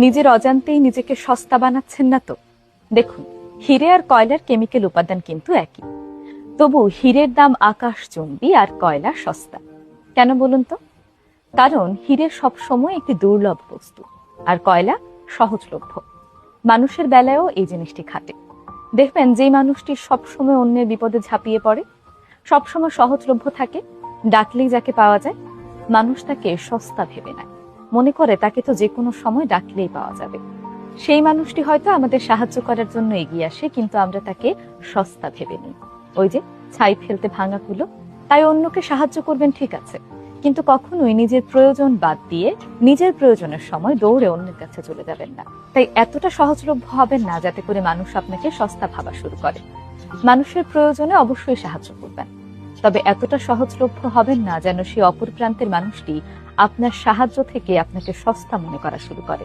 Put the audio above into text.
নিজের অজান্তেই নিজেকে সস্তা বানাচ্ছেন না তো? দেখুন, হিরে আর কয়লার কেমিক্যাল উপাদান কিন্তু একই, তবু হীরের দাম আকাশচুম্বী আর কয়লা সস্তা। কেন বলুন তো? কারণ হিরে সবসময় একটি দুর্লভ বস্তু, আর কয়লা সহজলভ্য। মানুষের বেলায়ও এই জিনিসটি খাটে। দেখবেন, যে মানুষটি সবসময় অন্যের বিপদে ঝাঁপিয়ে পড়ে, সবসময় সহজলভ্য থাকে, ডাকলেই যাকে পাওয়া যায়, মানুষ তাকে সস্তা ভেবে নেয়, মনে করে তাকে তো যে কোনো সময় ডাকলেই পাওয়া যাবে। সেই মানুষটি হয়তো আমাদের সাহায্য করার জন্য এগিয়ে আসে, কিন্তু আমরা তাকে সস্তা ভেবে নিই। ওই যে ছাই ফেলতে ভাঙা কুলো। তাই অন্যকে সাহায্য করবেন, ঠিক আছে, কিন্তু কখনোই নিজের প্রয়োজন বাদ দিয়ে নিজের প্রয়োজনের সময় দৌড়ে অন্যের কাছে চলে যাবেন না। তাই এতটা সহজলভ্য হবেন না যাতে করে মানুষ আপনাকে সস্তা ভাবা শুরু করে। মানুষের প্রয়োজনে অবশ্যই সাহায্য করবেন, তবে এতটা সহজলভ্য হবেন না যেন সেই অপর প্রান্তের মানুষটি আপনার সাহায্য থেকে আপনাকে সস্তা মনে করা শুরু করে।